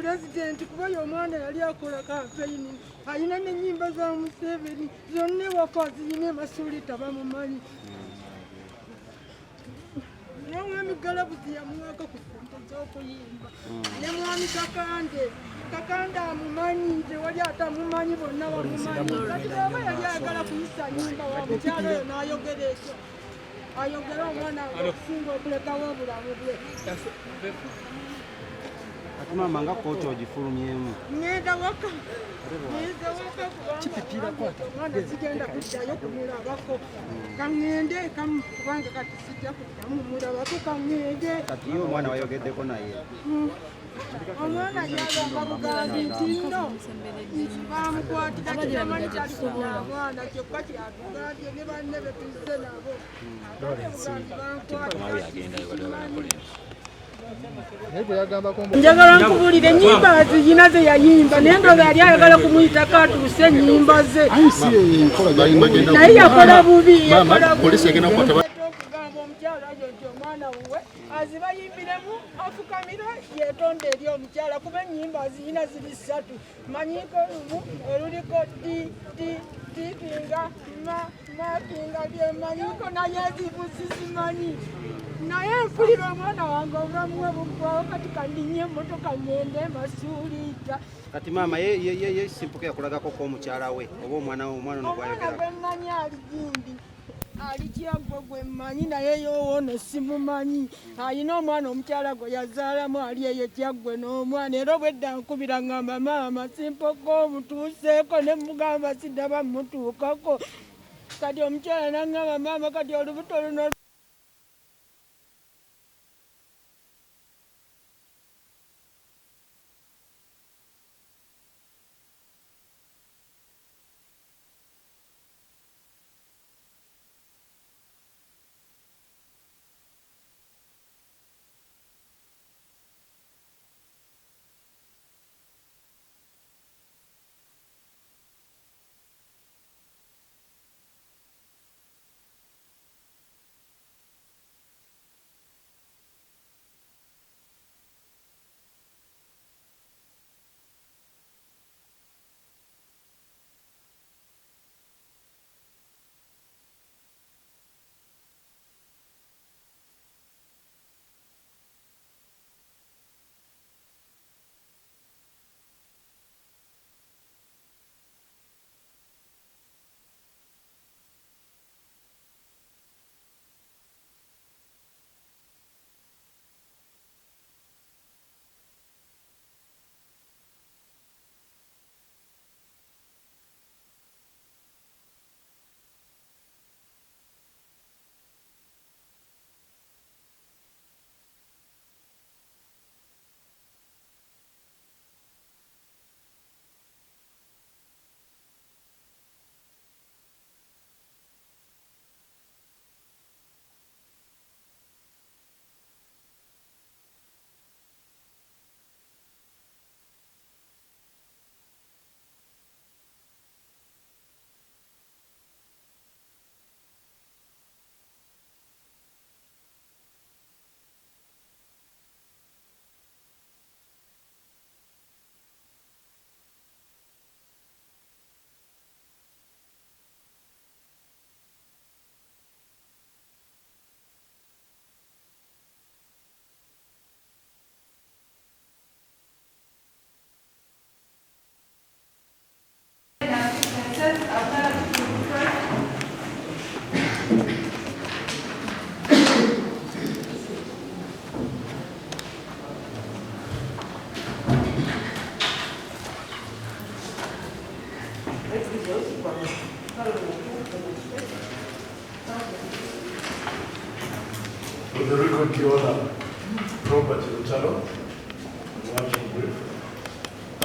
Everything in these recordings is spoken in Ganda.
President kuba yomwana yali akola campaign ayina n'ennyimba za Museveni zonna wakazi yine masuli tabamumanyi n'omwami Galabuzi yamuwaka ku ssente z'okuyimba ne mwami Kakande amumanyi tewali atamumanyi bonna bamumanyi kati baba yali ayagala kuyisa nnyimba wa mukyalo oyo n'ayogera ekyo ayogera omwana okusinga okulekawo obulamu bwe. Maama nga kooti ogifulumyemu. Ngenda waka kubanga sigenda kuddayo kumulabako. Kaŋŋende kubanga kati sijja kuddamu mulabako kaŋŋende. Kati ye omwana wayogeddeko naye. Omwana yagamba Bugambi nti nno bamukwatira kitamanyi kyali kunya mwana kyokka kyatugambye ne banne be tuzze nabo. Njagala nkubulire ennyimba ziyina ze yayimba naye ndowooza yali ayagala kumuyitako atuuse ennyimba ze naye yakola bubi okugamba omukyala ayo nti omwana wuwe azibayimbiremu afukamira yeetonda eri omukyala kuba ennyimba ziyina ziri ssatu manyiko lumu oluliko tikinga makinga byemanyiko naye zibuzi zimanyi naye mpulira omwana wange obulamu bwe buggwawo kati kandinye emmotoka ngende masuuliita. Kati maama ye Simple K yakulagako ko omukyala we oba omwana n'ogwayogerako gwe mmanyi ali gundi ali Kyaggwe gwe mmanyi naye yowoono simumanyi ayina omwana omukyala gwe yazaalamu ali eyo Kyaggwe n'omwana era obwedda nkubira ngamba maama Simple K omutuuseeko ne mugamba siddaba mutuukako kati omukyala n'angamba maama kati olubuto luno For the record, Your Honor, Robert Lutalo, watching brief,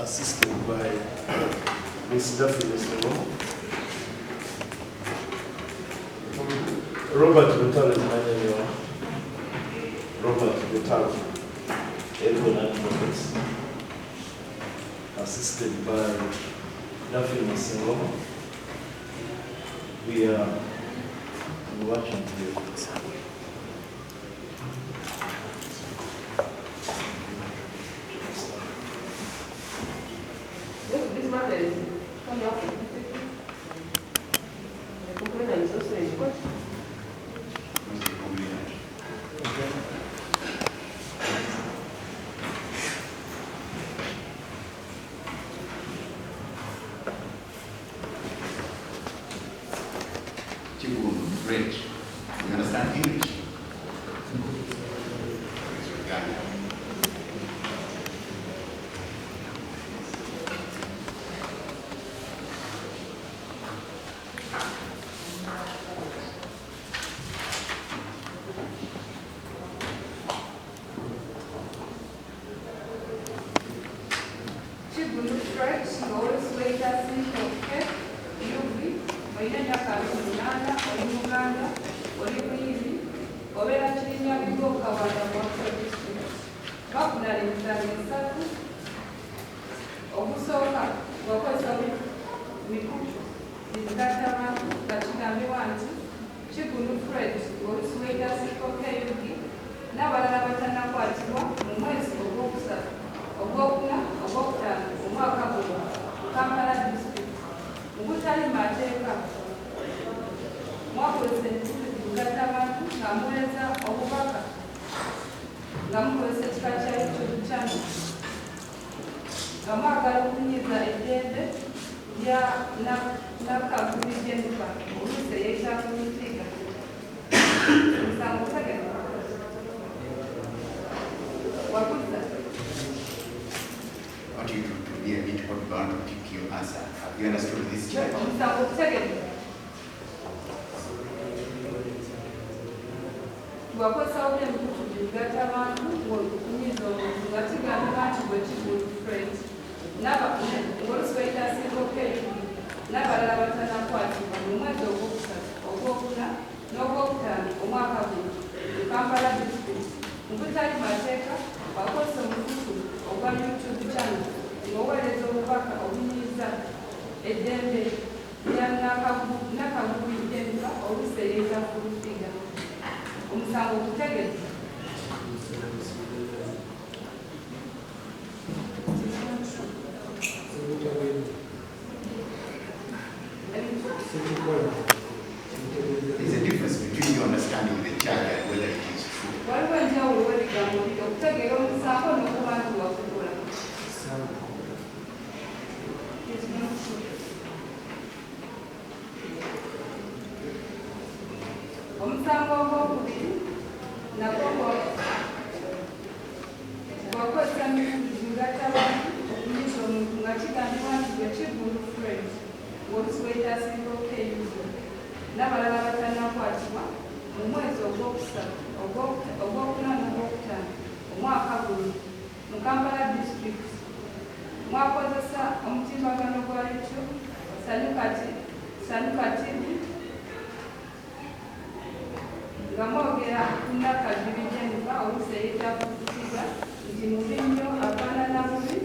assisted by Ms. Duffy Mr. Robert Lutalo is my name, Your Honor. Robert Lutalo, Edwin Advocates, assisted by Duffy Mr. We are watching brief. This matter is coming up. The complainant is also in court. Great. You understand English? Want you to be a bit outbound to pick your answer. Have you understood this charge? Wakosa ule mkutu jugata abantu ng'olukunyiza omuntu nga kigamba nti bwe kigulu friends ng'oluswaita singokeeyo n'abalala batanakwatibwa mu mwezi ogwokusatu ogwokuna n'ogwokutaano omwaka guno mu Kampala district mu butali mateeka wakosa omukutu ogwa YouTube channel ng'oweereza obubaka obunyiiza eddembe lya Nakagubiddenga oluseeyeeza ku lufiga omusango kutegeka There's a difference between you understanding the charge and whether it is true. waliwo enjawulo w'ebigambo biri okutegeera omusango n'okuba nti wakukola omusango ogwokubiri nagwo gwakozesa mikutugatta abantu okunyiza omuntu nga kigambibwa nti gwe kigulu friends ng'olusiwaita Simple K n'abalala batanakwatibwa mu mwezi ogwokusatu ogwokuna n'ogwokutaano omwaka guno mu Kampala district mwakozesa omutimbagano gwa YouTube Sanuka TV nga mwogera ku Nakagubiddenga oluseeyeeza ku lufiga nti mubi nnyo afaanana bubi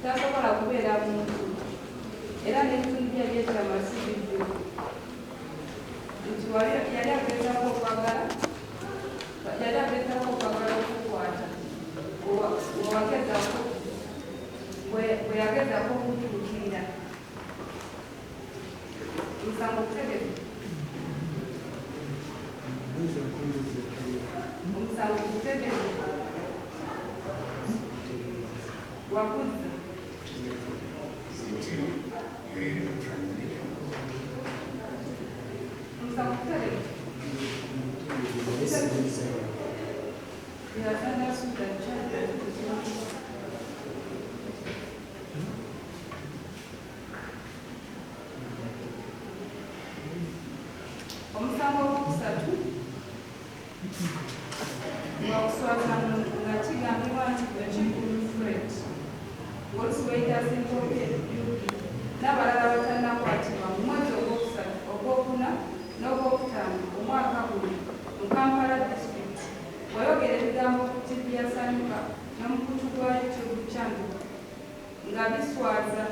tasobola kubeera muntu era n'ebitundu bye byetama si bijjo nti yali agezaako okwagala okukwata bwe yagezaako okutuukirira musango kutegeka omusango kutegeka wakuzza omusango kutegeka Olw'oluswayita Simple K n'abalala abatannakwatibwa mu mwezi ogwokusatu ogwokuna n'ogwokutaano omwaka guno mu Kampala District wayogera ebigambo ku TV ya Sanyuka n'omukutu gwa YouTube channel nga biswaza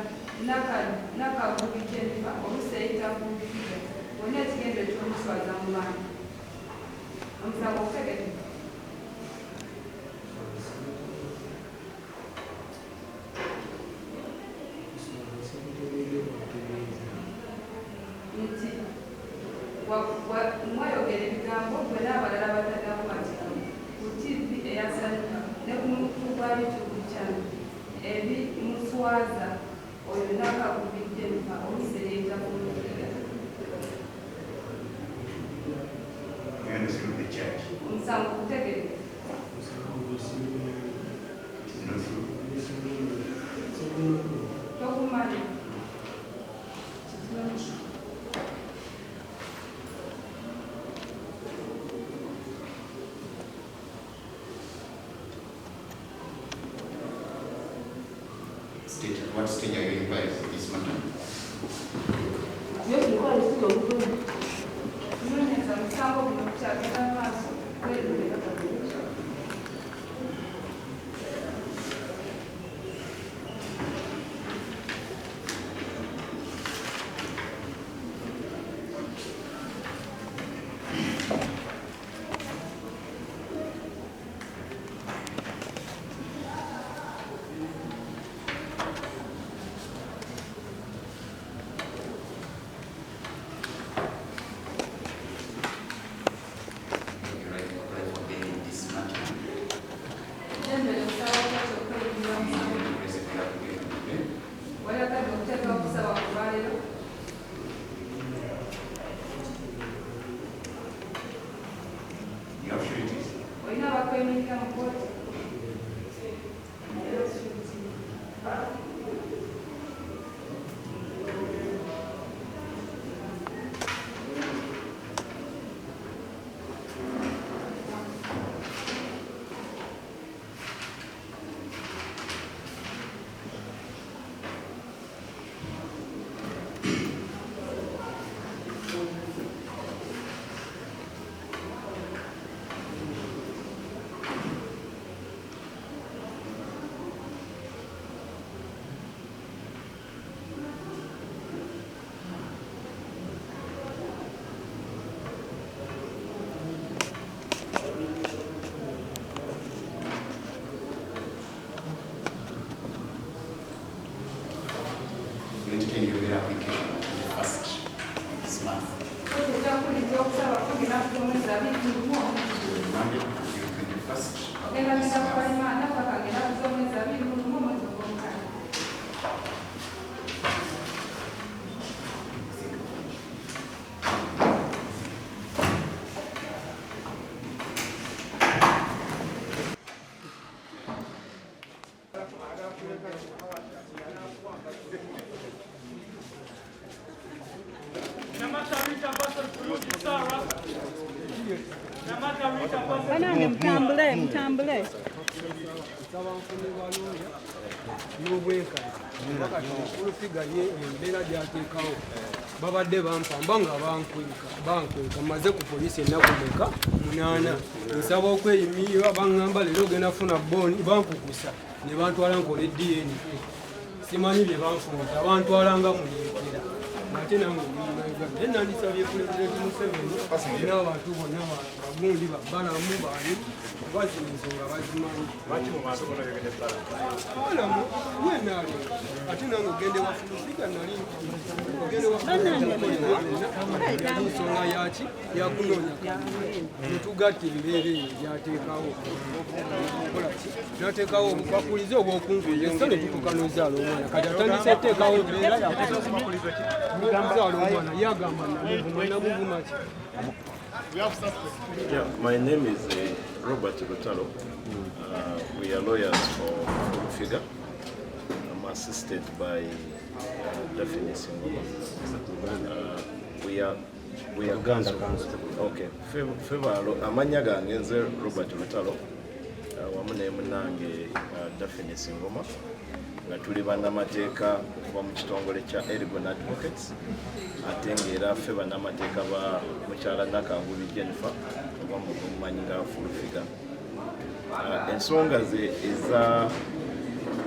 Nakagubi Jennifer oluseeyita ku Wikipedia wonna ekigendo ekyomuswaza mu maanyi. Omusango okutegeke nti mwayogera ebigambo gwe n'abalala abatagakwatibwa ku TV eya Sanyuka ne ku mukutu gwa YouTube channel ebimuswaza oyo Nakagubi Jennifer oluseeyita ku Wikipedia. The church. Omusango okutegeke tokumanya State, what stage are you inquiring for this matter? nonyeza musango guno kukyagenda maaso kwerulira Entertain your application on the first of this month. ekyakuliza okusaba kugenda kutomeza bintumu Monday, the 21st. ogenda genda kukalimanda paka agenda kutomeza bintumu omwezi ogwomukaaga. Banange mutambule. n'obwenkanya olufigaye embeera gyateekawo babadde bampamba nga bankweka maze ku poliisi ennaku meka 8 nsaba okweyimirira baŋŋamba leero ogenda funa booni bankukusa ne bantwala nkola DNA simanyi bye banfuuta bantwalanga muyeekera ate nange naye nandisabye pulezidenti Museveni n'abantu bonna bagundi babbalamu baali kuba zino ensonga bazimanyi abalamu wenaali ate nange ogende wafulusiga nali ogende wafulusiga ensonga yaki yakunoonya netugatta embeera eyo gyateekawo kolaki nateekawo obupakulize obwokunkuliza ne tutukanozaala omwana kati atandise eteekawo embeera yakuzaala omwana yagamba namuvuma ki. Yeah, my name is Robert Lutalo. We are lawyers for Olufiga. I'm assisted by Daphne Singoma. We are counsel. Okay. Favor amanya gange nze Robert Lutalo. Wamu ne munange Daphne Singoma. nga tuli bannamateeka okuva mu kitongole kya Elgon Advocates ate ng'era ffe bannamateeka ba mukyala Nakangubi Jennifer oba mumanyi nga full figure. Ensonga ze eza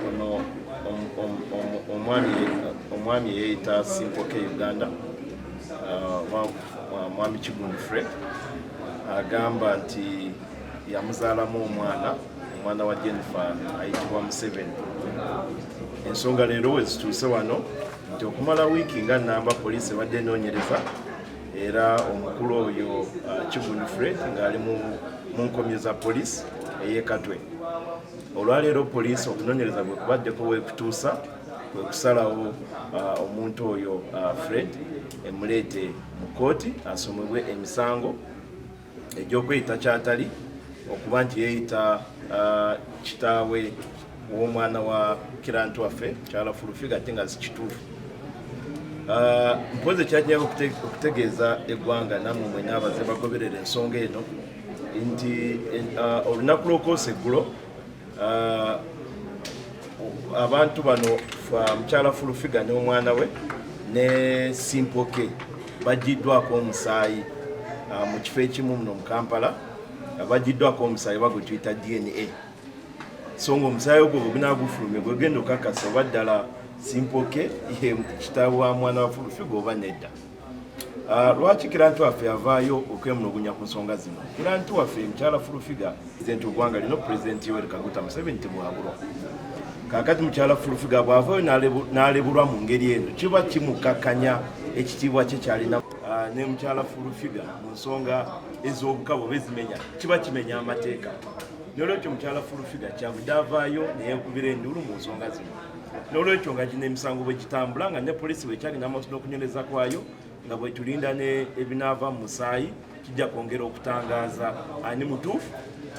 ono omwami yeeyita Simple K Uganda, mwami Kigundu Fred, agamba nti yamuzaalamu omwana wa Jennifer ayitibwa Museveni. Ensonga leero we zituuse wano nti okumala wiiki nga nnamba poliisi ebadde enoonyereza era omukulu oyo Kigundu Fred ng'ali mu nkomyo za poliisi ey'e Katwe. Olwaleero poliisi okunoonyereza bwe kubaddeko weekutuusa kwe kusalawo omuntu oyo Fred emuleete mu kooti asomebwe emisango egy'okweyita ky'atali, okuba nti yeeyita kitaawe w'omwana wa kirantu waffe kyala fulufiga ate nga zikituufu. Mpozi ekyakinyaga okutegeeza eggwanga nammwe mwena abaze bagoberera ensonga eno nti olunaku lw'okwosa eggulo abantu bano mukyala fulufiga n'omwana we ne Simple K bagiddwako omusaayi mu kifo ekimu muno mu Kampala, bagiddwako omusaayi bagutuyita DNA. So ng'omusaayi ogwo bwe gunaagufulumye gwegenda okakasa oba ddala Simple K ye kitaawe wa mwana wa fulufiga oba nedda. Lwaki kirantu waffe yavaayo okwemunogunya ku nsonga zino? Kirantu waffe mukyala fulufiga pulezidenti w'eggwanga lino, pulezidenti Yoweri Kaguta Museveni temwabulwa. Kaakati mukyala fulufiga bw'avaayo n'alebulwa mu ngeri eno kiba kimukakkanya ekitiibwa kye kyalina ne mukyala fulufiga mu nsonga ez'obukabo bezimenya, kiba kimenya amateeka. N'olwekyo mukyala fulufiga kyavudde avaayo neyeekubira enduulu mu nsonga zino. N'olwekyo nga gino emisango bwe gitambula nga ne poliisi bwe kyalina amaaso n'okunywereza kwayo nga bwe tulinda ebinaava mu musaayi kijja kwongera okutangaaza ani mutuufu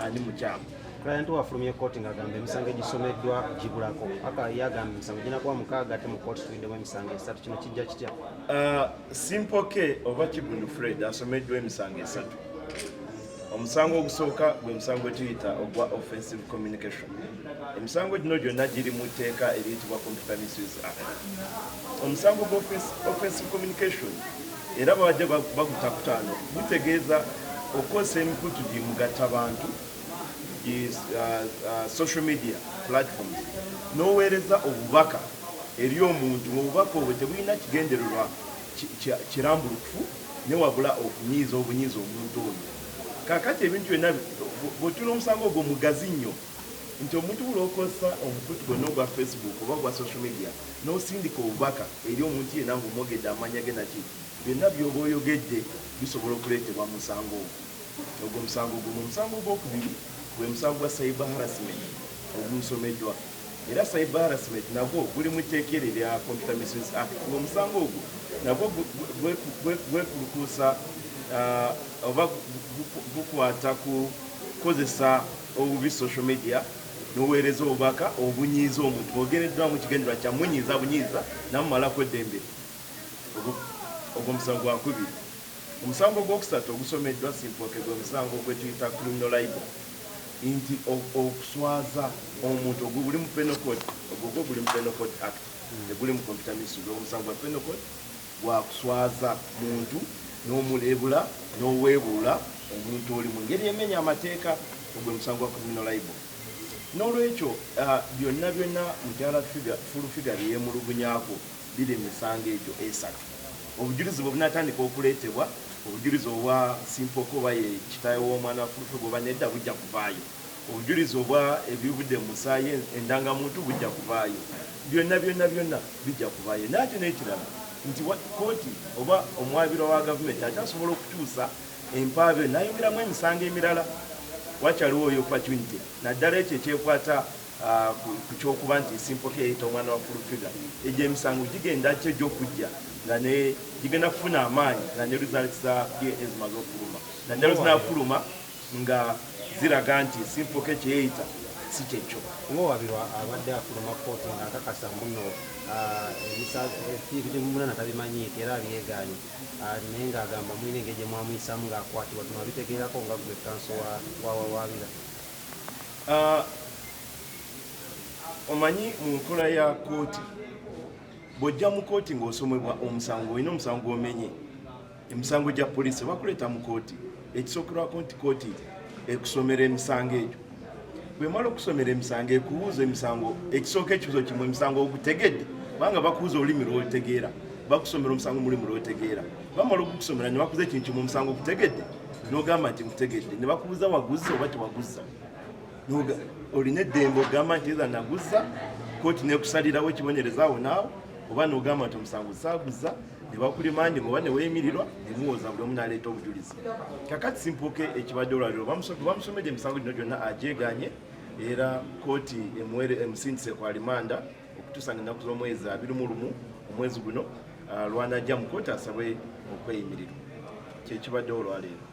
ani mukyamu. Client wafulumye kooti ng'agamba emisango egisomeddwa gibulako. Akabye agamba emisango ginakuba 6 ate mu kooti tulindemu emisango 3. Kino kijja kitya? Simple K oba Kigundu Fred asomeddwa emisango 3. Omusango ogusooka gwe musango tuyita ogwa offensive communication. Emisango gino gyonna giri mu tteeka eriyitibwa Computer Misuse Act. Omusango gwa offensive communication era babadde bagutakutaano gutegeeza okosa emikutu gimugatta bantu social media platforms n'oweereza obubaka eri omuntu ng'obubaka obwo tebulina kigendererwa kirambulukufu newabula okunyiiza obunyiiza omuntu oyo. Kaakati ebintu byonna bw'otula omusango ogwo mugazi nnyo nti omuntu bulookosa omukutu gwonna ogwa Facebook oba gwa social media n'osindika obubaka eri omuntu yenna ng'omwogedde amanya ge naki byonna by'oba oyogedde bisobola okuleetebwa mu musango ogwo. Ogwo musango gumu. Omusango ogwokubiri gwe musango gwa cyber harassment ogusomeddwa, era cyber harassment nagwo guli mu tteeka erya Computer Misuse Act. Omusango ogwo nagwo gwekulukuusa oba gukwata ku kukozesa obubi social media n'oweereza obubaka obunyiiza omuntu ogereddwamu kigendererwa kya munyiiza bunyiiza namumalako eddembe. Ogwo musango gwakubiri. Omusango ogwokusatu ogusomeddwa Simple K gwe musango gwe tuyita criminal libel, nti okuswaza omuntu ogwo guli mu penal code, ogwo guli mu penal code act teguli mu computer misuse. Omusango gwa penal code gwakuswaza muntu n'omulebula n'oweebuula omuntu oli mu ngeri emenya amateeka, ogwo musango gwa criminal libel. N'olwekyo byonna mukyala fulufiga byeyemulugunyaako biri emisango egyo 3. Obujulizi bwe bunatandika okuleetebwa, obujulizi obwa Simple K oba ye kitaawe w'omwana wa fulufiga oba nedda bujja kuvaayo, obujulizi obwa ebivudde mu musaayi endangamuntu bujja kuvaayo, byonna bijja kuvaayo. Nakyo n'ekirala nti kooti oba omwabiro wa gavumenti akyasobola okukyusa empaabe n'ayongeramu emisango emirala. Wakyaliwo oyo opportunity naddala ekyo ekyekwata ku kyokuba nti Simple K yayita omwana wa fulufiga, egyo emisango gigenda kyo gy'okujja nga ne gigenda kufuna amaanyi nga ne results za DNA zimaze okufuluma, naddala zinaafuluma nga ziraga nti Simple K kyeyeyita si kyekyo. Ng'owabirwa abadde afuluma kooti ng'akakasa muno ebintu tabimanyiike era abyegaanye naye ng'agamba mulina engeri gye mwamuyisaamu ng'akwatibwa. Tunabitegeerako nga gwe kanso wawabira. omanyi mu nkola ya kooti bw'ojja mu kooti ng'osomebwa omusango olina omusango omenye emisango gya poliisi bakuleeta mu kooti ekisookerwako nti kooti ekusomera emisango egyo bwemala okusomera emisango ekubuuza emisango ekisooka ekibuzo kimu emisango ogutegedde kubanga bakubuuza olulimi lw'otegeera bakusomera omusango mu lulimi lw'otegeera bamala okukusomera ne bakuza ekintu kimu omusango ogutegedde n'ogamba nti ngutegedde ne bakubuuza waguzza oba tewaguzza olina eddembe ogamba nti eza naguzza kooti nekusalirawo ekibonereza awo naawe oba n'ogamba nti omusango saaguzza ne bakulimanja oba ne weeyimirirwa ne muwoza buli omu n'aleeta obujulizi kakati Simple K ekibadde olwaliro bamusomedde emisango gino gyonna agyeganye era kooti emusindise ku alimanda okutuusa n'ennaku z'omwezi 21 omwezi guno lwanajja mu kooti asabe okweyimirirwa kyekibadde olwaleero.